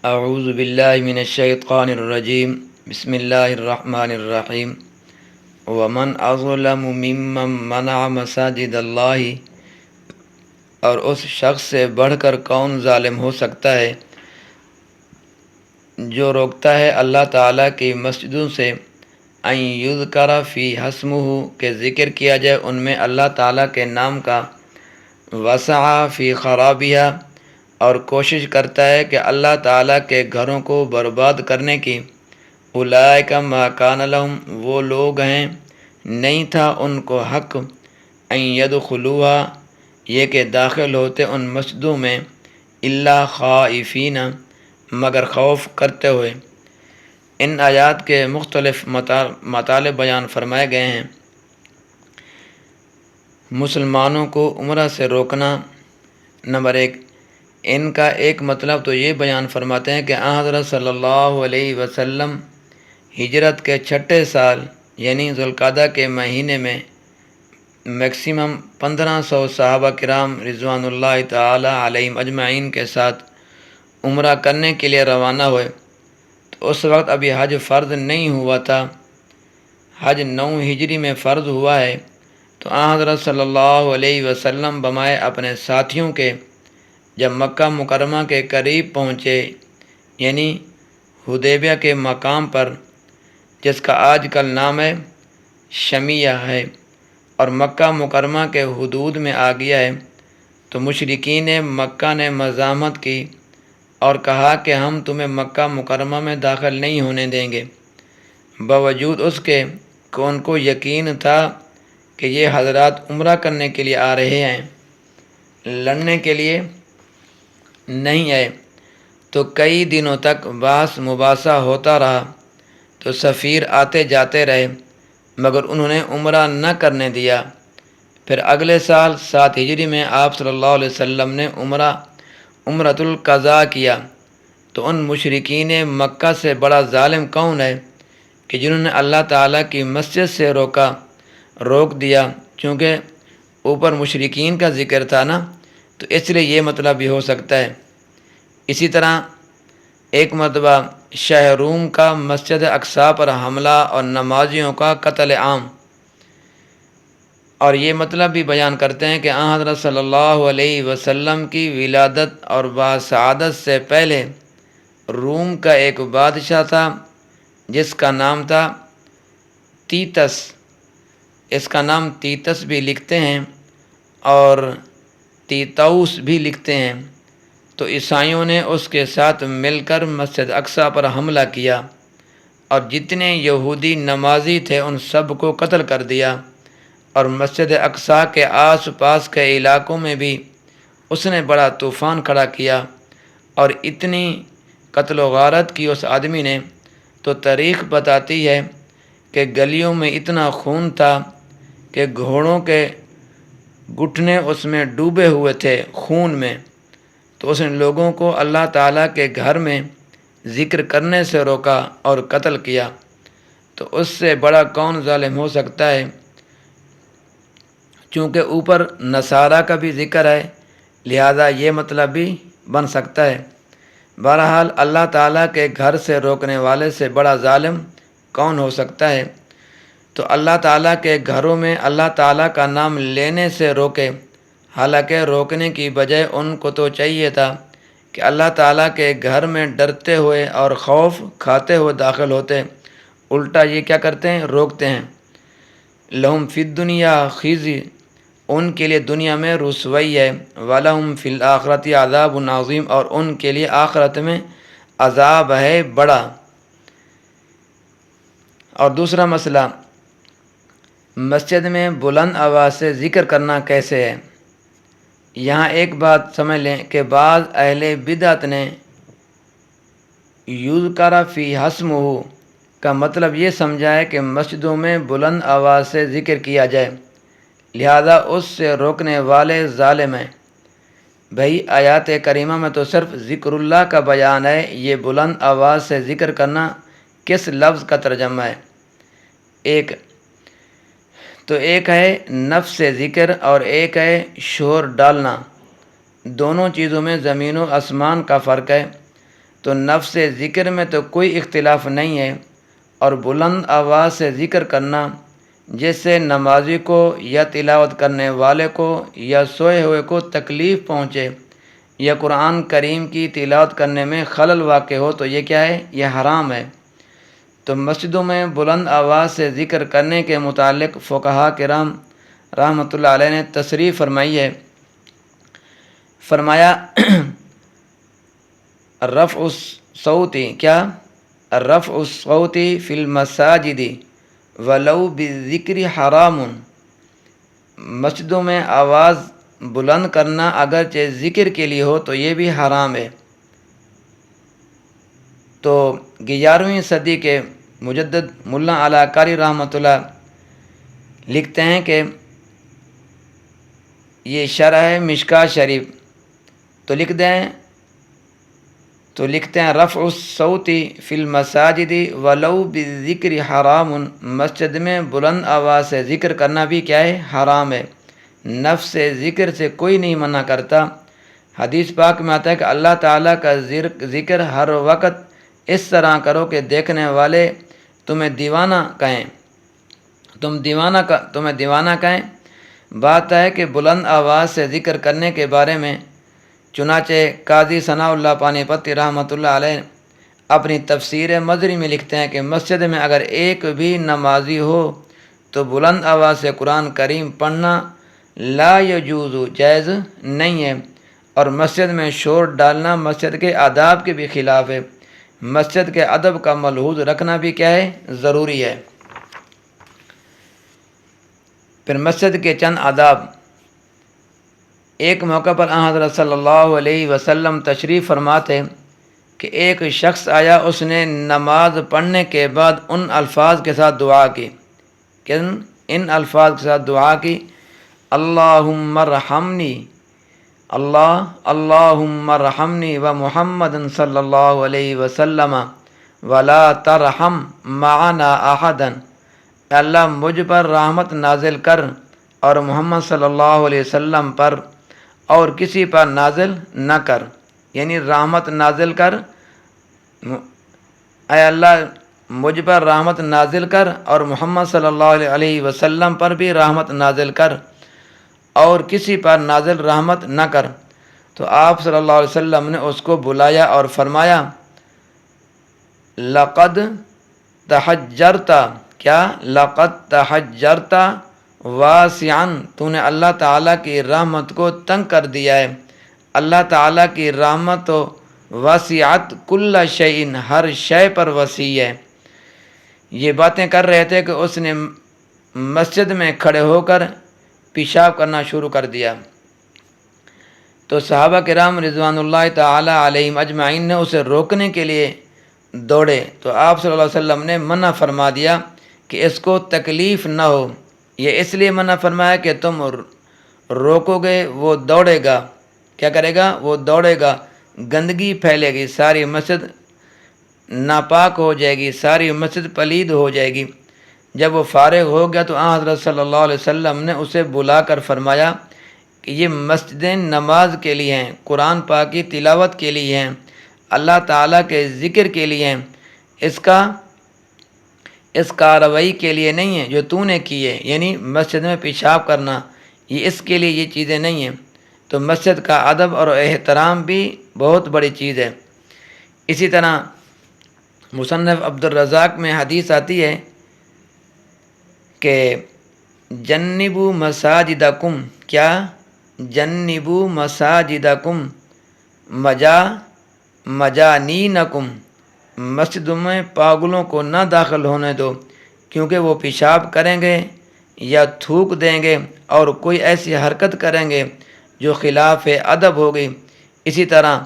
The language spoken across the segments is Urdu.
اعوذ باللہ من الشیطان الرجیم بسم اللہ الرحمن الرحیم ومن اظلم ممن منع مساجد اللہ، اور اس شخص سے بڑھ کر کون ظالم ہو سکتا ہے جو روکتا ہے اللہ تعالیٰ کی مسجدوں سے ان یذکر فی اسمہ، کہ ذکر کیا جائے ان میں اللہ تعالیٰ کے نام کا، وسعی فی خرابیہا، اور کوشش کرتا ہے کہ اللہ تعالیٰ کے گھروں کو برباد کرنے کی۔ اولئک ما کان لہم، وہ لوگ ہیں نہیں تھا ان کو حق، ان یدخلوہا، یہ کہ داخل ہوتے ان مسجدوں میں، الا خائفین، مگر خوف کرتے ہوئے۔ ان آیات کے مختلف مطالب بیان فرمائے گئے ہیں۔ مسلمانوں کو عمرہ سے روکنا، نمبر 1، ان کا ایک مطلب تو یہ بیان فرماتے ہیں کہ حضرت صلی اللہ علیہ وسلم ہجرت کے چھٹے سال یعنی ذوالقعدہ کے مہینے میں میکسیمم 1500 صحابہ کرام رضوان اللہ تعالی علیہم اجمعین کے ساتھ عمرہ کرنے کے لیے روانہ ہوئے، تو اس وقت ابھی حج فرض نہیں ہوا تھا، حج 9 ہجری میں فرض ہوا ہے۔ تو حضرت صلی اللہ علیہ وسلم بمائے اپنے ساتھیوں کے جب مکہ مکرمہ کے قریب پہنچے، یعنی حدیبیہ کے مقام پر، جس کا آج کل نام ہے شمیہ ہے، اور مکہ مکرمہ کے حدود میں آ گیا ہے، تو مشرکین مکہ نے مزاحمت کی اور کہا کہ ہم تمہیں مکہ مکرمہ میں داخل نہیں ہونے دیں گے، باوجود اس کے کہ ان کو یقین تھا کہ یہ حضرات عمرہ کرنے کے لیے آ رہے ہیں، لڑنے کے لیے نہیں آئے۔ تو کئی دنوں تک بحث مباحثہ ہوتا رہا، تو سفیر آتے جاتے رہے، مگر انہوں نے عمرہ نہ کرنے دیا۔ پھر اگلے سال 7 ہجری میں آپ صلی اللہ علیہ وسلم نے عمرۃ القضاء کیا۔ تو ان مشرکین مکہ سے بڑا ظالم کون ہے کہ جنہوں نے اللہ تعالیٰ کی مسجد سے روک دیا، چونکہ اوپر مشرکین کا ذکر تھا نا، تو اس لیے یہ مطلب بھی ہو سکتا ہے۔ اسی طرح ایک مرتبہ شاہ روم کا مسجد اقصی پر حملہ اور نمازیوں کا قتل عام، اور یہ مطلب بھی بیان کرتے ہیں کہ حضرت صلی اللہ علیہ وسلم کی ولادت اور بسعادت سے پہلے روم کا ایک بادشاہ تھا جس کا نام تھا تیتس، اس کا نام تیتس بھی لکھتے ہیں اور تیتوس بھی لکھتے ہیں۔ تو عیسائیوں نے اس کے ساتھ مل کر مسجد اقصی پر حملہ کیا اور جتنے یہودی نمازی تھے ان سب کو قتل کر دیا، اور مسجد اقصی کے آس پاس کے علاقوں میں بھی اس نے بڑا طوفان کھڑا کیا، اور اتنی قتل و غارت کی اس آدمی نے، تو تاریخ بتاتی ہے کہ گلیوں میں اتنا خون تھا کہ گھوڑوں کے گھٹنے اس میں ڈوبے ہوئے تھے خون میں۔ تو اس نے لوگوں کو اللہ تعالیٰ کے گھر میں ذکر کرنے سے روکا اور قتل کیا۔ تو اس سے بڑا کون ظالم ہو سکتا ہے؟ چونکہ اوپر نصارہ کا بھی ذکر ہے، لہذا یہ مطلب بھی بن سکتا ہے۔ بہرحال اللہ تعالیٰ کے گھر سے روکنے والے سے بڑا ظالم کون ہو سکتا ہے؟ تو اللہ تعالیٰ کے گھروں میں اللہ تعالیٰ کا نام لینے سے روکے، حالانکہ روکنے کی بجائے ان کو تو چاہیے تھا کہ اللہ تعالیٰ کے گھر میں ڈرتے ہوئے اور خوف کھاتے ہوئے داخل ہوتے، الٹا یہ کیا کرتے ہیں؟ روکتے ہیں۔ لہم فی الدنیا خزی، ان کے لیے دنیا میں رسوائی ہے، وَلَهُمْ فِي الْآخِرَةِ عَذَابٌ عَظِيمٌ، اور ان کے لیے آخرت میں عذاب ہے بڑا۔ اور دوسرا مسئلہ، مسجد میں بلند آواز سے ذکر کرنا کیسے ہے؟ یہاں ایک بات سمجھ لیں کہ بعض اہل بدعت نے یذکر فی اسمہ کا مطلب یہ سمجھا ہے کہ مسجدوں میں بلند آواز سے ذکر کیا جائے، لہذا اس سے روکنے والے ظالم ہیں۔ بھئی آیات کریمہ میں تو صرف ذکر اللہ کا بیان ہے، یہ بلند آواز سے ذکر کرنا کس لفظ کا ترجمہ ہے؟ ایک ہے نفس ذکر اور ایک ہے شور ڈالنا، دونوں چیزوں میں زمین و آسمان کا فرق ہے۔ تو نفس ذکر میں تو کوئی اختلاف نہیں ہے، اور بلند آواز سے ذکر کرنا جس سے نمازی کو یا تلاوت کرنے والے کو یا سوئے ہوئے کو تکلیف پہنچے یا قرآن کریم کی تلاوت کرنے میں خلل واقع ہو تو یہ کیا ہے؟ یہ حرام ہے۔ تو مسجدوں میں بلند آواز سے ذکر کرنے کے متعلق فقہا کرام رحمۃ اللہ علیہ نے تصریح فرمائی ہے۔ فرمایا رفع الصوت کیا؟ رفع الصوت فی المساجد ولو بالذکر حرام، مسجدوں میں آواز بلند کرنا اگرچہ ذکر کے لیے ہو تو یہ بھی حرام ہے۔ تو 11ویں صدی کے مجدد ملا اعلی قاری رحمۃ اللہ لکھتے ہیں کہ یہ شرح مشکوٰۃ شریف تو لکھتے ہیں رفع الصوت فی المساجد ولو بالذکر حرام، مسجد میں بلند آواز سے ذکر کرنا بھی کیا ہے؟ حرام ہے۔ نفس ذکر سے کوئی نہیں منع کرتا۔ حدیث پاک میں آتا ہے کہ اللہ تعالیٰ کا ذکر ہر وقت اس طرح کرو کہ دیکھنے والے تمہیں دیوانہ کہیں، تمہیں دیوانہ کہیں۔ بات ہے کہ بلند آواز سے ذکر کرنے کے بارے میں چنانچہ قاضی ثناء اللہ پانی پتی رحمۃ اللہ علیہ اپنی تفسیر مظری میں لکھتے ہیں کہ مسجد میں اگر ایک بھی نمازی ہو تو بلند آواز سے قرآن کریم پڑھنا لا یجوز، جائز نہیں ہے، اور مسجد میں شور ڈالنا مسجد کے آداب کے بھی خلاف ہے۔ مسجد کے ادب کا ملحوظ رکھنا بھی کیا ہے؟ ضروری ہے۔ پھر مسجد کے چند آداب۔ ایک موقع پر آن حضرت صلی اللہ علیہ وسلم تشریف فرما تھے کہ ایک شخص آیا، اس نے نماز پڑھنے کے بعد ان الفاظ کے ساتھ دعا کی، ان الفاظ کے ساتھ دعا کی، اللہم ارحمنی، اللہم ارحمنی و محمد صلی اللہ علیہ وسلم ولا ترحم معنا احدا، اللہ مجھ پر رحمت نازل کر اور محمد صلی اللہ علیہ وسلم پر اور کسی پر نازل نہ کر، یعنی رحمت نازل کر، اے اللہ مجھ پر رحمت نازل کر اور محمد صلی اللہ علیہ وسلم پر بھی رحمت نازل کر اور کسی پر نازل رحمت نہ کر۔ تو آپ صلی اللہ علیہ وسلم نے اس کو بلایا اور فرمایا لقد تحجرت، کیا؟ لقد تحجرت واسعا، تو نے اللہ تعالیٰ کی رحمت کو تنگ کر دیا ہے۔ اللہ تعالیٰ کی رحمت و وسعت کل شیء، ہر شے پر وسیع ہے۔ یہ باتیں کر رہے تھے کہ اس نے مسجد میں کھڑے ہو کر پیشاب کرنا شروع کر دیا۔ تو صحابہ کرام رضوان اللہ تعالی علیہم اجمعین نے اسے روکنے کے لیے دوڑے، تو آپ صلی اللہ علیہ وسلم نے منع فرما دیا کہ اس کو تکلیف نہ ہو۔ یہ اس لیے منع فرمایا کہ تم روکو گے وہ دوڑے گا، کیا کرے گا؟ وہ دوڑے گا، گندگی پھیلے گی، ساری مسجد ناپاک ہو جائے گی، ساری مسجد پلید ہو جائے گی۔ جب وہ فارغ ہو گیا تو آن حضرت صلی اللہ علیہ وسلم نے اسے بلا کر فرمایا کہ یہ مسجدیں نماز کے لیے ہیں، قرآن پاک کی تلاوت کے لیے ہیں، اللہ تعالیٰ کے ذکر کے لیے ہیں، اس کارروائی کے لیے نہیں ہے جو تو نے کی ہے، یعنی مسجد میں پیشاب کرنا، یہ اس کے لیے یہ چیزیں نہیں ہیں۔ تو مسجد کا ادب اور احترام بھی بہت بڑی چیز ہے۔ اسی طرح مصنف عبدالرزاق میں حدیث آتی ہے کہ جنبوا مساجدکم، کیا؟ جنبوا مساجدکم مجانینکم، مسجدوں میں پاگلوں کو نہ داخل ہونے دو، کیونکہ وہ پیشاب کریں گے یا تھوک دیں گے اور کوئی ایسی حرکت کریں گے جو خلاف ادب ہوگی۔ اسی طرح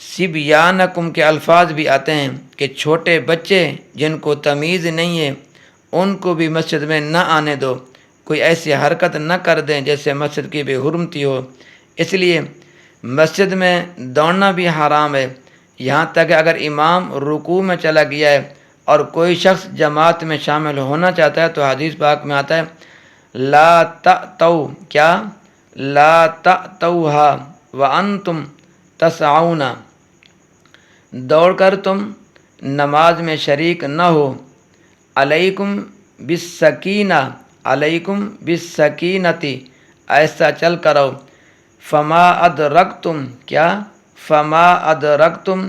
سبیانکم کے الفاظ بھی آتے ہیں کہ چھوٹے بچے جن کو تمیز نہیں ہے ان کو بھی مسجد میں نہ آنے دو، کوئی ایسی حرکت نہ کر دیں جیسے مسجد کی بے حرمتی ہو۔ اس لیے مسجد میں دوڑنا بھی حرام ہے، یہاں تک کہ اگر امام رکوع میں چلا گیا ہے اور کوئی شخص جماعت میں شامل ہونا چاہتا ہے تو حدیث پاک میں آتا ہے لا تأتوا، کیا؟ لا تأتوها وانتم تسعون، دوڑ کر تم نماز میں شریک نہ ہو۔ علیکم بالسکینہ، علیکم بالسکینتی، ایسا چل کر آؤ۔ فما ادرکتم، کیا؟ فما ادرکتم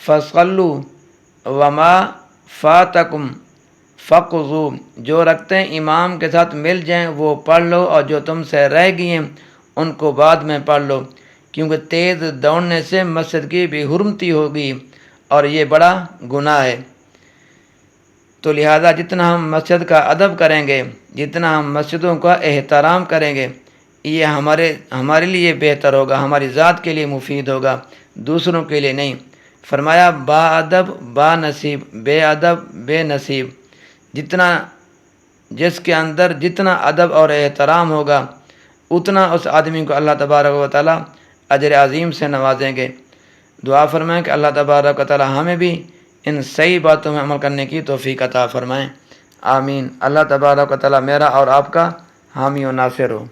فصلوا وما فاتکم فقضوا، جو رکھتے ہیں امام کے ساتھ مل جائیں وہ پڑھ لو، اور جو تم سے رہ گئی ہیں ان کو بعد میں پڑھ لو، کیونکہ تیز دوڑنے سے مسجد کی بے حرمتی ہوگی اور یہ بڑا گناہ ہے۔ تو لہذا جتنا ہم مسجد کا ادب کریں گے، جتنا ہم مسجدوں کا احترام کریں گے، یہ ہمارے لیے بہتر ہوگا، ہماری ذات کے لیے مفید ہوگا، دوسروں کے لیے نہیں۔ فرمایا با ادب با نصیب، بے ادب بے نصیب۔ جس کے اندر جتنا ادب اور احترام ہوگا اتنا اس آدمی کو اللہ تبارک و تعالی اجر عظیم سے نوازیں گے۔ دعا فرمائیں کہ اللہ تبارک و تعالی ہمیں بھی ان صحیح باتوں میں عمل کرنے کی توفیق عطا فرمائیں، آمین۔ اللہ تبارک و تعالی میرا اور آپ کا حامی و ناصر ہو۔